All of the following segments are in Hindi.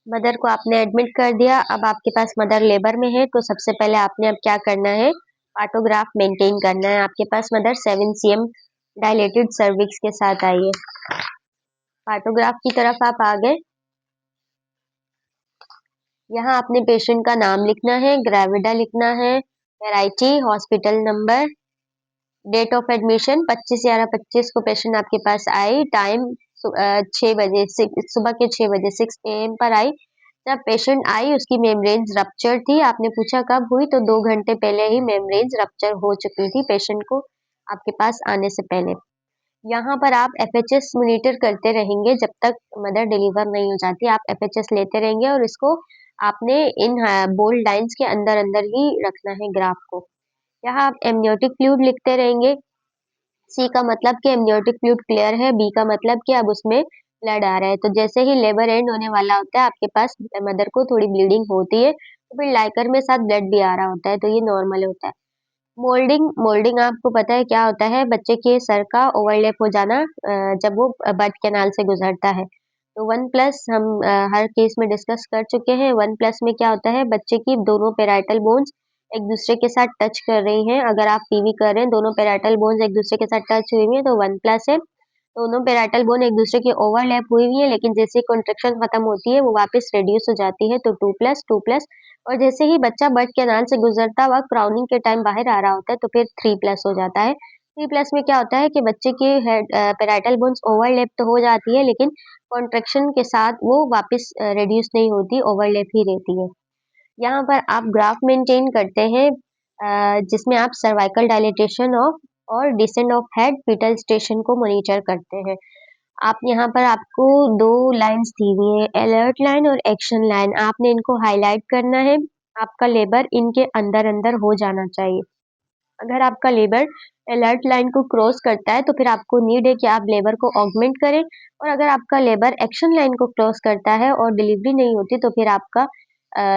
मदर को आपने एडमिट कर दिया। अब आपके पास मदर लेबर में है, तो सबसे पहले आपने अब क्या करना है, पार्टोग्राफ मेंटेन करना है। आपके पास मदर 7 cm डायलेटेड सर्विक्स के साथ आई है। पार्टोग्राफ की तरफ आप आ गए। यहाँ आपने पेशेंट का नाम लिखना है, ग्रेविडा लिखना है, variety, hospital number, date of admission 25/11/25 को पेशेंट आपके पास आई। टाइम 6 बजे, सुबह के 6 बजे 6 AM पर आई। जब पेशेंट आई उसकी मेम्ब्रेन्स रप्चर थी। आपने पूछा कब हुई, तो 2 घंटे पहले ही मेम्ब्रेन्स रप्चर हो चुकी थी पेशेंट को आपके पास आने से पहले। यहाँ पर आप FHS मॉनिटर करते रहेंगे जब तक मदर डिलीवर नहीं हो जाती। आप FHS लेते रहेंगे और इसको आपने इन बोल्ड लाइंस के अंदर अंदर ही रखना है ग्राफ को। यहाँ आप एमनियोटिक फ्लूइड लिखते रहेंगे। सी का मतलब कि एमनियोटिक फ्लूइड क्लियर है, बी का मतलब कि अब उसमें ब्लड आ रहा है। तो जैसे ही लेबर एंड होने वाला होता है आपके पास मदर को थोड़ी ब्लीडिंग होती है, तो फिर लाइकर में साथ ब्लड भी आ रहा होता है, तो ये नॉर्मल होता है। मोल्डिंग मोल्डिंग आपको पता है क्या होता है, बच्चे के सर का ओवरलैप हो जाना जब वो बर्थ कैनाल से गुजरता है। तो 1+ हम हर केस में डिस्कस कर चुके हैं। 1+ में क्या होता है, बच्चे की दोनों पेराइटल बोन्स एक दूसरे के साथ टच कर रही हैं। अगर आप पीवी कर रहे हैं, दोनों पेराइटल बोन्स एक दूसरे के साथ टच हुई हुई है, तो 1+ है। दोनों पेराइटल बोन एक दूसरे की ओवरलैप हुई हुई है, लेकिन जैसे कॉन्ट्रेक्शन खत्म होती है वो वापस रिड्यूस हो जाती है, तो 2+, और जैसे ही बच्चा बर्थ कैनाल से गुजरता हुआ क्राउनिंग के टाइम बाहर आ रहा होता है, तो फिर 3+ हो जाता है। 3+ में क्या होता है कि बच्चे की हेड पेराइटल बोन्स ओवरलैप तो हो जाती है, लेकिन कॉन्ट्रेक्शन के साथ वो वापस रिड्यूस नहीं होती, ओवरलैप ही रहती है। यहाँ पर आप ग्राफ मेंटेन करते हैं जिसमें आप सर्वाइकल डायलेटेशन ऑफ और descent of head foetal station को मॉनिटर करते हैं। आप यहाँ पर आपको 2 लाइन्स दी हुई है, अलर्ट लाइन और एक्शन लाइन। आपने इनको हाईलाइट करना है। आपका लेबर इनके अंदर अंदर हो जाना चाहिए। अगर आपका लेबर अलर्ट लाइन को क्रॉस करता है, तो फिर आपको नीड है कि आप लेबर को ऑगमेंट करें, और अगर आपका लेबर एक्शन लाइन को क्रॉस करता है और डिलीवरी नहीं होती, तो फिर आपका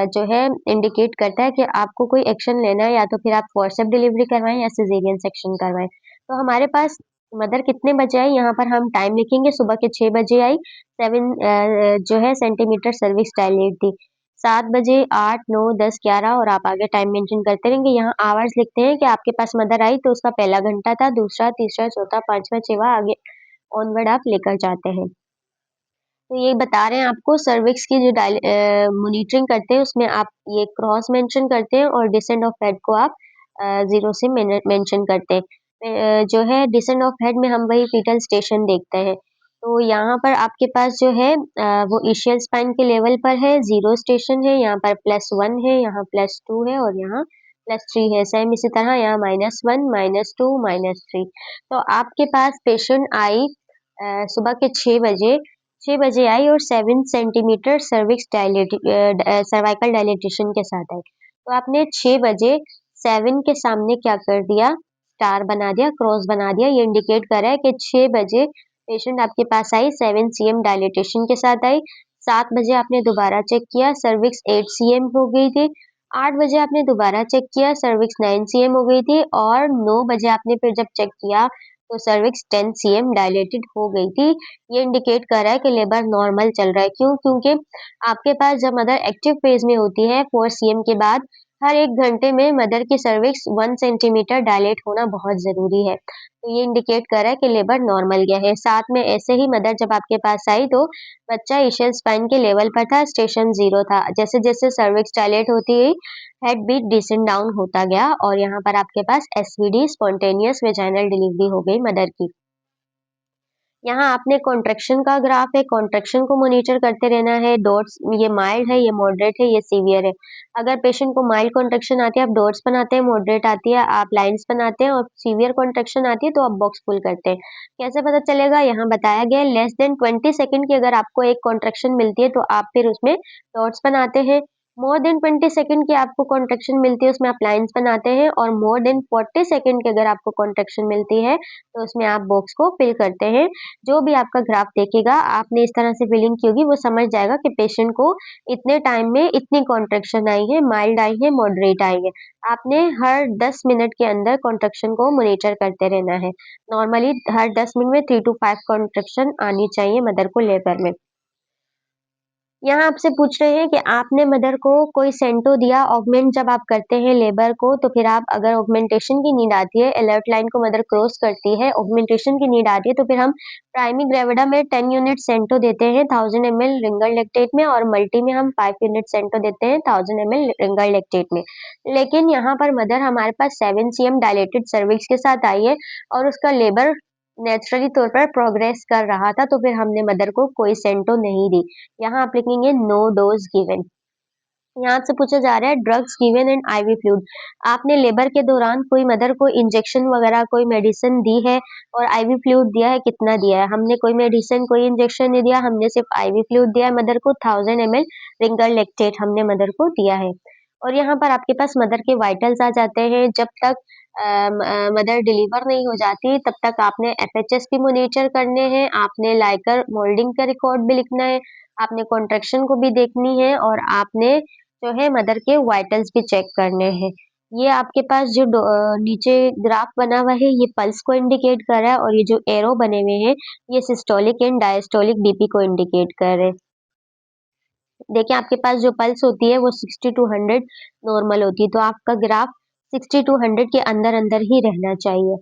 जो है इंडिकेट करता है कि आपको कोई एक्शन लेना है, या तो फिर आप फोर्सेप डिलीवरी करवाएं या सिजेरियन सेक्शन करवाएं। तो हमारे पास मदर कितने बजे आई, यहाँ पर हम टाइम लिखेंगे। सुबह के 6 बजे आई। 7 जो है सेंटीमीटर सर्विस डायलेट थी। 7 बजे, 8, 9, 10, 11, और आप आगे टाइम मेंशन करते रहेंगे। यहाँ आवर्स लिखते हैं कि आपके पास मदर आई तो उसका पहला घंटा था, दूसरा, तीसरा, चौथा, पांचवा, छठवां, आगे ऑनवर्ड आप लेकर जाते हैं। तो ये बता रहे हैं आपको सर्विक्स की जो मॉनिटरिंग करते हैं उसमें आप ये क्रॉस मेंशन करते हैं, और डिसेंट ऑफ हेड को आप 0 से मेंशन करते हैं। जो है डिसेंट ऑफ हेड में हम वही फीटल स्टेशन देखते हैं। तो यहाँ पर आपके पास जो है वो इशियल स्पाइन के लेवल पर है, 0 स्टेशन है। यहाँ पर +1 है, यहाँ +2 है, और यहाँ +3 है। सेम इसी तरह यहाँ -1, -2, -3। तो आपके पास पेशेंट आई सुबह के 6 बजे आई, और 7 सेंटीमीटर सर्वाइकल डायलेटेशन के साथ आई। तो आपने 6 बजे 7 के सामने क्या कर दिया, स्टार बना दिया, क्रॉस बना दिया। ये इंडिकेट कर रहा है कि 6 बजे पेशेंट आपके पास आई, 7 cm डायलेटेशन के साथ आई। 7 बजे आपने दोबारा चेक किया, सर्विक्स 8 cm हो गई थी। 8 बजे आपने दोबारा चेक किया, सर्विक्स 9 cm हो गई थी, और 9 बजे आपने फिर जब चेक किया तो सर्विक्स 10 cm डायलेटेड हो गई थी। ये इंडिकेट कर रहा है कि लेबर नॉर्मल चल रहा है। क्यों? क्योंकि आपके पास जब मदर एक्टिव फेज में होती है 4 cm के बाद, हर 1 घंटे में मदर की सर्विक्स 1 सेंटीमीटर डायलेट होना बहुत जरूरी है। तो ये इंडिकेट कर रहा है कि लेबर नॉर्मल गया है। साथ में ऐसे ही मदर जब आपके पास आई तो बच्चा इशियल स्पाइन के लेवल पर था, स्टेशन 0 था। जैसे जैसे सर्विक्स डायलेट होती गई, हेड बीट डिसेंड डाउन होता गया, और यहाँ पर आपके पास SVD, स्पॉन्टेनियस वेजाइनल डिलीवरी हो गई मदर की। यहाँ आपने कॉन्ट्रैक्शन का ग्राफ है, कॉन्ट्रैक्शन को मॉनिटर करते रहना है। डॉट्स, ये माइल्ड है, ये मॉडरेट है, ये सीवियर है। अगर पेशेंट को माइल्ड कॉन्ट्रैक्शन आती है आप डॉट्स बनाते हैं, मॉडरेट आती है आप लाइंस बनाते हैं, और सीवियर कॉन्ट्रैक्शन आती है तो आप बॉक्स पुल करते हैं। कैसे पता चलेगा? यहाँ बताया गया है, लेस देन 20 सेकंड की अगर आपको एक कॉन्ट्रैक्शन मिलती है तो आप फिर उसमें डॉट्स बनाते हैं। मोर देन 20 सेकंड की आपको कॉन्ट्रैक्शन मिलती है उसमें आप लाइंस बनाते हैं, और मोर देन 40 सेकंड की अगर आपको कॉन्ट्रैक्शन मिलती है तो उसमें आप बॉक्स को फिल करते हैं। जो भी आपका ग्राफ देखेगा, आपने इस तरह से फिलिंग की होगी, वो समझ जाएगा कि पेशेंट को इतने टाइम में इतनी कॉन्ट्रैक्शन आई है, माइल्ड आई है, मॉडरेट आई है। आपने हर 10 मिनट के अंदर कॉन्ट्रैक्शन को मॉनिटर करते रहना है। नॉर्मली हर 10 मिनट में 3 to 5 कॉन्ट्रैक्शन आनी चाहिए मदर को लेबर में। यहाँ आपसे पूछ रहे हैं कि आपने मदर को कोई सेंटो दिया, ऑगमेंट जब आप करते हैं लेबर को तो फिर आप अगर ऑगमेंटेशन की नीड आती है, अलर्ट लाइन को मदर क्रॉस करती है, ऑगमेंटेशन की नीड आती है तो फिर हम प्राइमरी ग्रेविडा में 10 यूनिट सेंटो देते हैं 1000 ml रिंगर लैक्टेट में और मल्टी में हम 5 यूनिट सेंटो देते हैं 1000 ml रिंगर लैक्टेट में। लेकिन यहाँ पर मदर हमारे पास 7 cm डायलेटेड सर्विक्स के साथ आई है और उसका लेबर नेचुरली तौर पर प्रोग्रेस कर रहा था तो फिर हमने मदर को कोई सेंटो नहीं दी। यहाँ आप लिखेंगे नो डोज गिवन। यहाँ से पूछा जा रहा है drugs given and IV fluid. आपने लेबर के दौरान कोई मदर को इंजेक्शन वगैरह कोई मेडिसिन दी है और आईवी फ्लूइड दिया है, कितना दिया है? हमने कोई मेडिसिन कोई इंजेक्शन नहीं दिया, हमने सिर्फ आईवी फ्लूइड दिया है मदर को 1000 ml रिंगर लैक्टेट हमने मदर को दिया है। और यहाँ पर आपके पास मदर के वाइटल्स आ जाते हैं। जब तक मदर डिलीवर नहीं हो जाती तब तक आपने एफएचएस भी मॉनिटर करने हैं, आपने लाइकर मोल्डिंग का रिकॉर्ड भी लिखना है, आपने कॉन्ट्रैक्शन को भी देखनी है और आपने जो है मदर के वाइटल्स भी चेक करने हैं। ये आपके पास जो नीचे ग्राफ बना हुआ है ये पल्स को इंडिकेट कर रहा है और ये जो एरो बने हुए हैं ये सिस्टोलिक एंड डायस्टोलिक बीपी को इंडिकेट कर रहे हैं। देखिए आपके पास जो पल्स होती है वो 60 टू 100 नॉर्मल होती है तो आपका ग्राफ 60 टू 100 के अंदर अंदर ही रहना चाहिए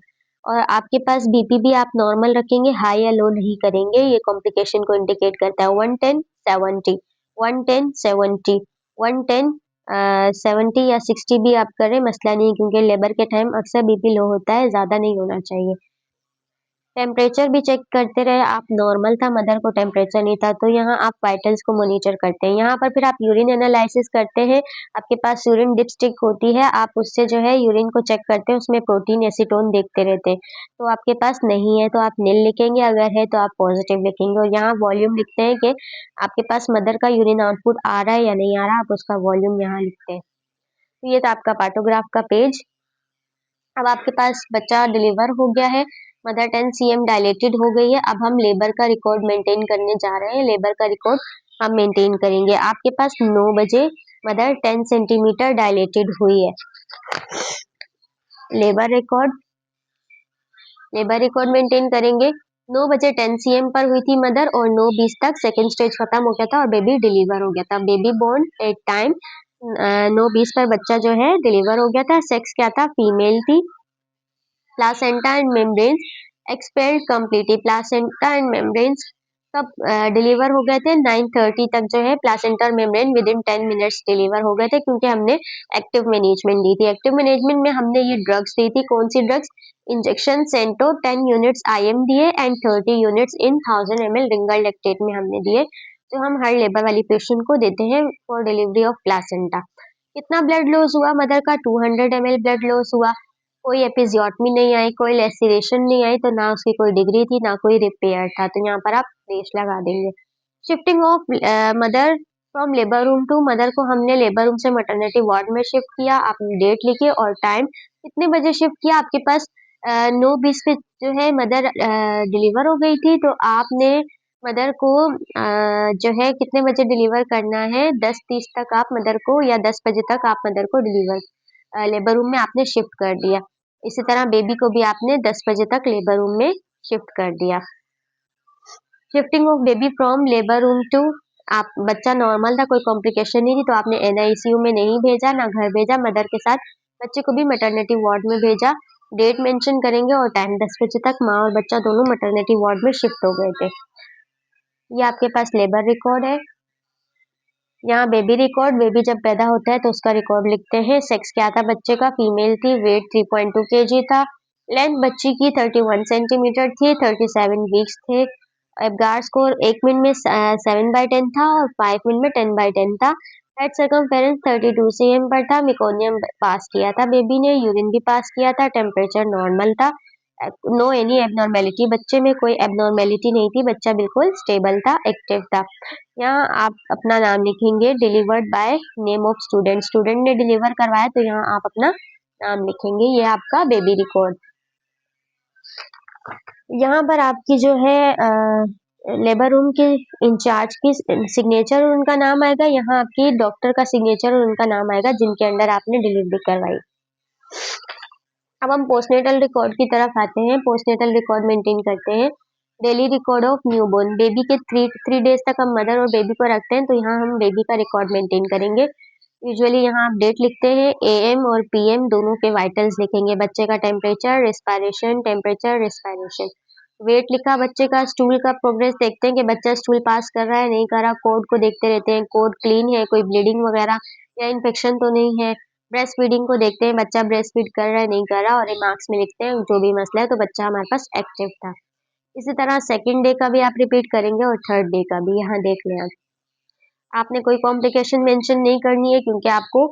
और आपके पास बीपी भी आप नॉर्मल रखेंगे, हाई या लो नहीं करेंगे। ये कॉम्प्लिकेशन को इंडिकेट करता है 110 70 110 70 110 70 या 60 भी आप करें मसला नहीं क्योंकि लेबर के टाइम अक्सर बीपी लो होता है, ज्यादा नहीं होना चाहिए। टेम्परेचर भी चेक करते रहे आप, नॉर्मल था मदर को टेम्परेचर नहीं था तो यहाँ आप वाइटल्स को मॉनिटर करते हैं। यहाँ पर फिर आप यूरिन एनालिसिस करते हैं, आपके पास यूरिन डिपस्टिक होती है, आप उससे जो है यूरिन को चेक करते हैं, उसमें प्रोटीन एसीटोन देखते रहते हैं। तो आपके पास नहीं है तो आप नील लिखेंगे, अगर है तो आप पॉजिटिव लिखेंगे और यहाँ वॉल्यूम लिखते हैं कि आपके पास मदर का यूरिन आउटपुट आ रहा है या नहीं आ रहा, आप उसका वॉल्यूम यहाँ लिखते हैं। तो ये था आपका पार्टोग्राफ का पेज। अब आपके पास बच्चा डिलीवर हो गया है, मदर 10 cm डायलेटेड हो गई है। अब हम लेबर का रिकॉर्ड मेंटेन करने जा रहे हैं, लेबर का रिकॉर्ड हम मेंटेन करेंगे। आपके पास 9 बजे मदर 10 सेंटीमीटर डायलेटेड हुई है। लेबर रिकॉर्ड मेंटेन करेंगे। 9 बजे 10 cm पर हुई थी मदर और 9:20 तक सेकेंड स्टेज खत्म हो गया था और बेबी डिलीवर हो गया था। बेबी बोर्न एट टाइम 9:20 पर बच्चा जो है डिलीवर हो गया था। सेक्स क्या था? फीमेल थी। Placenta and membranes expelled completely. Placenta and membranes कब डिलीवर हो गए थे? 9:30 तक जो है प्लासेंटा और membrane with in 10 minutes deliver हो गए थे क्योंकि हमने एक्टिव मैनेजमेंट दी थी। एक्टिव मैनेजमेंट में हमने ये ड्रग्स दी थी। कौन सी ड्रग्स? इंजेक्शन सेंटो 10 यूनिट्स आईएम दिए and 30 units in 1000 ml Ringer lactate में हमने दिए जो हम हर लेबर वाली पेशेंट को देते हैं फॉर डिलीवरी ऑफ प्लासेंटा। कितना ब्लड लॉस हुआ मदर का? 200 ml ब्लड लॉस हुआ। कोई एपिजियोटमी नहीं आई, कोई लेसिरेशन नहीं आई, तो ना उसकी कोई डिग्री थी, ना कोई रिपेयर था, तो यहाँ पर आप रेश लगा देंगे। Shifting of mother from labour room to, mother को हमने लेबर रूम से मैटरनिटी वार्ड में शिफ्ट किया। आपने डेट लिखी और टाइम कितने बजे शिफ्ट किया। आपके पास 9:20 पे जो है मदर डिलीवर हो गई थी, तो आपने मदर को जो है कितने बजे डिलीवर करना है? 10:30 तक आप मदर को या 10 बजे तक आप मदर को डिलीवर लेबर रूम में आपने शिफ्ट कर दिया। इसी तरह बेबी को भी आपने 10 बजे तक लेबर रूम में शिफ्ट कर दिया। Shifting of baby from labour room to, आप बच्चा नॉर्मल था, कोई कॉम्प्लिकेशन नहीं थी, तो आपने एनआईसीयू में नहीं भेजा, ना घर भेजा, मदर के साथ बच्चे को भी मैटरनिटी वार्ड में भेजा। डेट मेंशन करेंगे और टाइम 10 बजे तक माँ और बच्चा दोनों मैटरनिटी वार्ड में शिफ्ट हो गए थे। ये आपके पास लेबर रिकॉर्ड है। यहाँ बेबी रिकॉर्ड, बेबी जब पैदा होता है तो उसका रिकॉर्ड लिखते हैं। सेक्स क्या था बच्चे का? फीमेल थी। वेट 3.2 kg था। लेंथ बच्ची की 31 सेंटीमीटर थी। 37 वीक्स थे। एबगार स्कोर 1 मिनट में 7/10 था और 5 मिनट में 10/10 था। हेड सर्कमफेरेंस 32 cm पर था। मेकोनियम पास किया था बेबी ने, यूरिन भी पास किया था। टेम्परेचर नॉर्मल था। नो एनी एबनॉर्मेलिटी, बच्चे में कोई एबनॉर्मेलिटी नहीं थी, बच्चा बिल्कुल स्टेबल था, एक्टिव था। यहाँ आप अपना नाम लिखेंगे। Delivered by name of student, student ने डिलीवर करवाया तो यहाँ आप अपना नाम लिखेंगे। ये आपका बेबी रिकॉर्ड। यहाँ पर आपकी जो है लेबर रूम के इंचार्ज की सिग्नेचर और उनका नाम आएगा। यहाँ आपकी डॉक्टर का सिग्नेचर और उनका नाम आएगा जिनके अंडर आपने डिलीवरी करवाई। अब हम पोस्टनेटल रिकॉर्ड की तरफ आते हैं। पोस्टनेटल रिकॉर्ड मेंटेन करते हैं। Daily record of newborn, baby के थ्री डेज तक हम मदर और बेबी को रखते हैं, तो यहाँ हम बेबी का रिकॉर्ड मेंटेन करेंगे। यूजुअली यहाँ आप डेट लिखते हैं, एएम और पीएम दोनों के वाइटल्स लिखेंगे, बच्चे का टेम्परेचर, रिस्पायरेशन, वेट लिखा, बच्चे का स्टूल का प्रोग्रेस देखते हैं कि बच्चा स्टूल पास कर रहा है नहीं कर रहा, कोड को देखते रहते हैं, कोड क्लीन है, कोई ब्लीडिंग वगैरह या इन्फेक्शन तो नहीं है। ब्रेस्ट फीडिंग को देखते हैं, बच्चा ब्रेस्ट फीड कर रहा है नहीं कर रहा, और रिमार्क्स में लिखते हैं जो भी मसला है, तो बच्चा हमारे पास एक्टिव था। इसी तरह सेकंड डे का भी आप रिपीट करेंगे और थर्ड डे का भी। यहाँ देख लें आपने कोई कॉम्प्लिकेशन मेंशन नहीं करनी है, क्योंकि आपको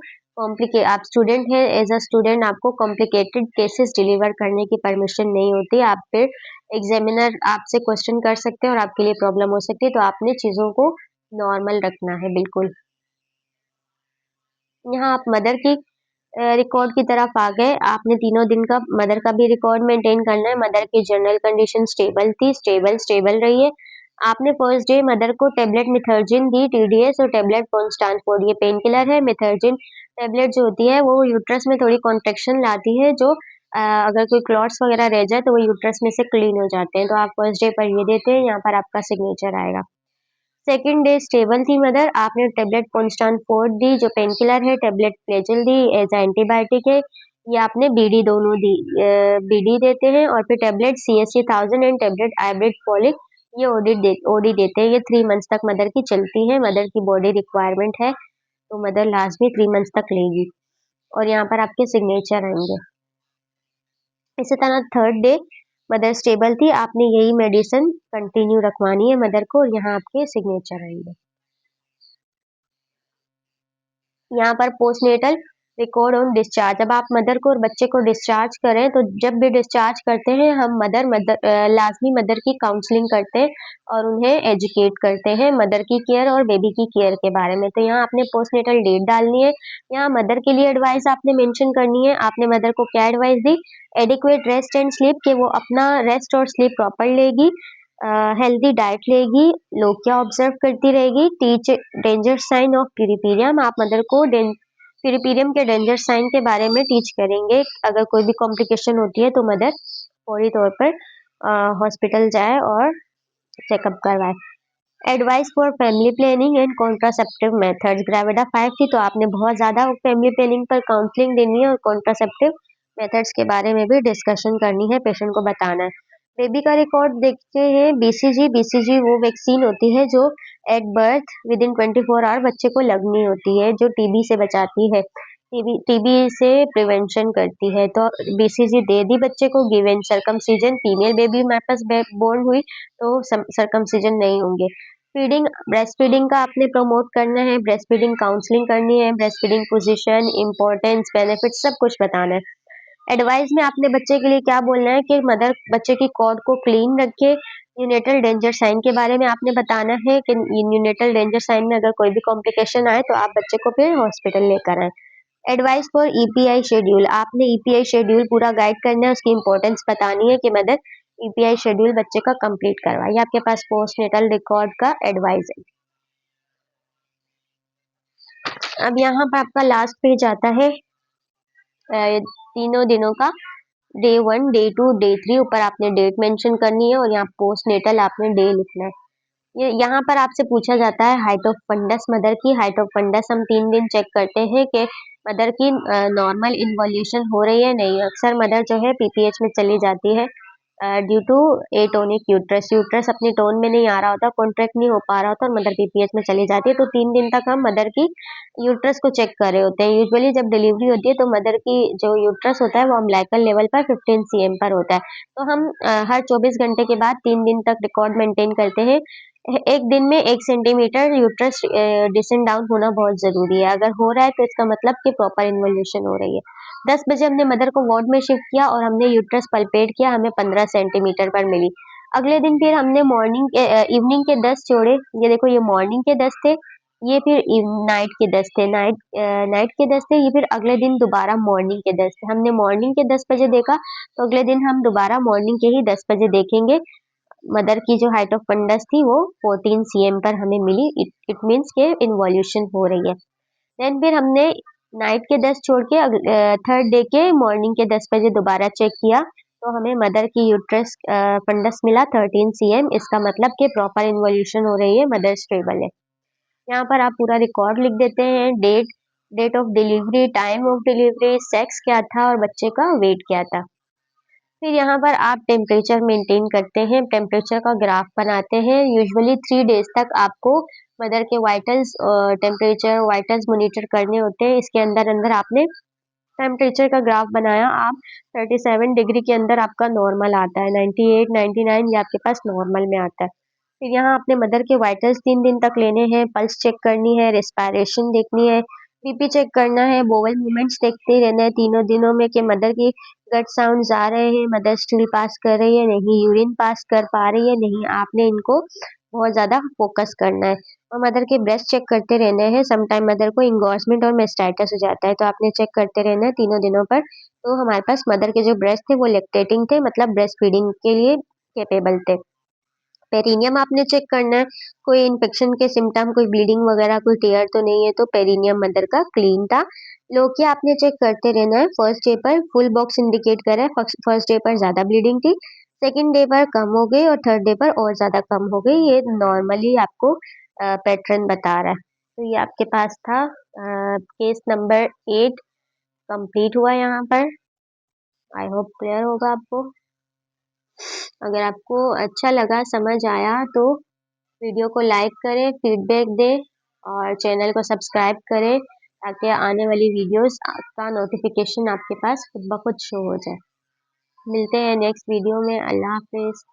आप स्टूडेंट हैं, एज अ स्टूडेंट आपको कॉम्प्लिकेटेड केसेस डिलीवर करने की परमिशन नहीं होती। आप फिर एग्जामिनर आपसे क्वेश्चन कर सकते हैं और आपके लिए प्रॉब्लम हो सकती है, तो आपने चीज़ों को नॉर्मल रखना है बिल्कुल। यहाँ आप मदर की रिकॉर्ड की तरफ आ गए। आपने तीनों दिन का मदर का भी रिकॉर्ड मेंटेन करना है। मदर की जनरल कंडीशन स्टेबल थी, स्टेबल रही है। आपने फर्स्ट डे मदर को टेबलेट मिथर्जिन दी, टीडीएस, और टेबलेट कॉन्स्टांट ये पेन किलर है। मिथर्जिन टेबलेट जो होती है वो यूट्रस में थोड़ी कॉन्ट्रेक्शन लाती है, जो अगर कोई क्लॉट्स वगैरह रह जाए तो वो यूट्रस में से क्लीन हो जाते हैं। तो आप फर्स्ट डे पर ये देते हैं, यहाँ पर आपका सिग्नेचर आएगा। सेकंड डे स्टेबल थी मदर, आपने टेबलेट कॉन्स्टांट फोर्ट दी जो पेन किलर है, टेबलेट फ्लेजिल दी एज एंटीबायोटिक है, ये आपने बीडी दोनों दी, बीडी देते हैं, और फिर टेबलेट सीएससी 1000 एंड टेबलेट आइब्रिड फॉलिक, ये ओडी देते हैं। ये 3 मंथ्स तक मदर की चलती है, मदर की बॉडी रिक्वायरमेंट है, तो मदर लास्ट में 3 मंथ्स तक लेगी, और यहाँ पर आपके सिग्नेचर आएंगे। इसी तरह थर्ड डे मदर स्टेबल थी, आपने यही मेडिसिन कंटिन्यू रखवानी है मदर को, और यहाँ आपके सिग्नेचर आएंगे। यहाँ पर पोस्टनेटल रिकॉर्ड ऑन डिस्चार्ज, जब आप मदर को और बच्चे को डिस्चार्ज करें, तो जब भी डिस्चार्ज करते हैं हम लाजमी मदर की काउंसलिंग करते हैं और उन्हें एजुकेट करते हैं मदर की केयर और बेबी की केयर के बारे में। तो यहाँ आपने पोस्टनेटल डेट डालनी है। यहाँ मदर के लिए एडवाइस आपने मेंशन करनी है। आपने मदर को क्या advice the? Adequate rest and sleep, कि वो अपना रेस्ट और स्लीप प्रॉपर लेगी, हेल्दी डाइट लेगी, लोग क्या ऑब्जर्व करती रहेगी, टीच डेंजर साइन ऑफ पीरिपीरियम, आप मदर को पीरिपीरियम के डेंजर साइन के बारे में टीच करेंगे। अगर कोई भी कॉम्प्लिकेशन होती है तो मदर फौरी तौर पर हॉस्पिटल जाए और चेकअप करवाए। Advice for family planning and contraceptive methods, gravida 5 थी तो आपने बहुत ज़्यादा फैमिली प्लानिंग पर काउंसलिंग देनी है और कॉन्ट्रासेप्टिव मेथड्स के बारे में भी डिस्कशन करनी है, पेशेंट को बताना है। बेबी का रिकॉर्ड देखते हैं, बीसीजी वो वैक्सीन होती है जो at birth within 24 hour बच्चे को लगनी होती है, जो टीबी से बचाती है, टीबी से प्रिवेंशन करती है। तो बीसीजी दे दी बच्चे को, गिवन सरकमसीजन, फीमेल बेबी हमारे पास बोर्न हुई तो सरकमसीजन नहीं होंगे। फीडिंग, ब्रेस्ट फीडिंग का आपने प्रमोट करना है, ब्रेस्ट फीडिंग काउंसलिंग करनी है, breast feeding position, importance, benefit सब कुछ बताना है। एडवाइस में आपने बच्चे के लिए क्या बोलना है कि मदर बच्चे की कॉर्ड को क्लीन रखे। यूनेटल डेंजर साइन के बारे में आपने बताना है कि यूनेटल डेंजर साइन में अगर कोई भी कॉम्प्लिकेशन आए तो आप बच्चे को फिर हॉस्पिटल लेकर आए। एडवाइस फॉर ईपीआई शेड्यूल, आपने ईपीआई शेड्यूल पूरा गाइड करना है, उसकी इंपॉर्टेंस बतानी है कि मदर ईपीआई शेड्यूल बच्चे का कंप्लीट करवाए। ये आपके पास पोस्टनेटल रिकॉर्ड का एडवाइस है। अब यहाँ पर आपका लास्ट पेज आता है तीनों दिनों का, डे 1, डे 2, डे 3, ऊपर आपने डेट मेंशन करनी है और यहाँ पोस्टनेटल आपने डे लिखना है। ये यहाँ पर आपसे पूछा जाता है हाइट ऑफ फंडस, मदर की हाइट ऑफ फंडस हम 3 दिन चेक करते हैं कि मदर की नॉर्मल इन्वॉल्यूशन हो रही है नहीं। अक्सर मदर जो है पीपीएच में चली जाती है due to atonic uterus, uterus अपनी टोन में नहीं आ रहा होता, कॉन्ट्रैक्ट नहीं हो पा रहा होता और मदर पीपीएच में चली जाती है। तो 3 दिन तक हम मदर की यूट्रस को चेक कर रहे होते हैं। यूजुअली जब डिलीवरी होती है तो मदर की जो यूट्रस होता है वो अम्बिलिकल लेवल पर 15 cm पर होता है। तो हम हर 24 घंटे के बाद 3 दिन तक रिकॉर्ड मेंटेन करते हैं। एक दिन में 1 सेंटीमीटर यूट्रस डिसेंड डाउन होना बहुत जरूरी है। अगर हो रहा है तो इसका मतलब कि प्रॉपर इन्वॉल्यूशन हो रही है। 10 बजे हमने मदर को वार्ड में शिफ्ट किया और हमने यूट्रस पल्पेट किया, हमें 15 सेंटीमीटर पर मिली। अगले दिन फिर हमने इवनिंग के 10 जोड़े, ये देखो ये मॉर्निंग के 10 थे, ये फिर नाइट के 10 थे, नाइट के 10 थे, ये फिर अगले दिन दोबारा मॉर्निंग के 10 थे। हमने मॉर्निंग के 10 बजे देखा तो अगले दिन हम दोबारा मॉर्निंग के ही 10 बजे देखेंगे। मदर की जो हाइट ऑफ फंडस थी वो 14 cm पर हमें मिली। इट मीन्स के इन्वॉल्यूशन हो रही है। देन फिर हमने नाइट के 10 छोड़ के थर्ड डे के मॉर्निंग के 10 बजे दोबारा चेक किया तो हमें मदर की यूट्रस फंडस मिला 13 cm। इसका मतलब कि प्रॉपर इन्वोल्यूशन हो रही है, मदर स्टेबल है। यहाँ पर आप पूरा रिकॉर्ड लिख देते हैं, date, date of delivery, time of delivery, sex क्या था और बच्चे का वेट क्या था। फिर यहाँ पर आप टेम्परेचर मेंटेन करते हैं, टेम्परेचर का ग्राफ बनाते हैं। यूजुअली 3 डेज तक आपको मदर के वाइटल्स टेम्परेचर वाइटल्स मॉनिटर करने होते हैं। इसके अंदर अंदर आपने टेम्परेचर का ग्राफ बनाया, आप 37 डिग्री के अंदर आपका नॉर्मल आता है, 98 99 ये आपके पास नॉर्मल में आता है। फिर यहाँ आपने मदर के वाइटल्स 3 दिन तक लेने हैं, पल्स चेक करनी है, रेस्पिरेशन देखनी है, बीपी चेक करना है, बोवल मूवमेंट्स देखते रहना है तीनों दिनों में कि मदर की गट साउंड्स आ रहे हैं, मदर स्टूल पास कर रही है नहीं, यूरिन पास कर पा रही है नहीं। आपने इनको बहुत ज़्यादा फोकस करना है। और मदर के ब्रेस्ट चेक करते रहने हैं। समटाइम मदर को इंगॉर्जमेंट और मेस्टाइटिस हो जाता है, तो आपने चेक करते रहना है तीनों दिनों पर। तो हमारे पास मदर के जो ब्रेस्ट थे वो लेक्टेटिंग थे, मतलब ब्रेस्ट फीडिंग के लिए कैपेबल थे। पेरिनियम आपने चेक करना है, कोई इन्फेक्शन के सिम्टम, कोई ब्लीडिंग वगैरह, कोई टीयर तो नहीं है, तो पेरिनियम मदर का क्लीन था। लोकिया आपने चेक करते रहना है। फर्स्ट डे पर फुल बॉक्स इंडिकेट कर रहा है, फर्स्ट डे पर ज़्यादा ब्लीडिंग थी, सेकंड डे पर कम हो गई और थर्ड डे पर और ज़्यादा कम हो गई। ये नॉर्मली आपको पैटर्न बता रहा है। तो ये आपके पास था केस नंबर 8 कंप्लीट हुआ यहाँ पर। आई होप क्लियर होगा आपको। अगर आपको अच्छा लगा, समझ आया, तो वीडियो को लाइक करें, फीडबैक दें और चैनल को सब्सक्राइब करें ताकि आने वाली वीडियोस का नोटिफिकेशन आपके पास खुद ब खुद शो हो जाए। मिलते हैं नेक्स्ट वीडियो में। अल्लाह हाफिज़।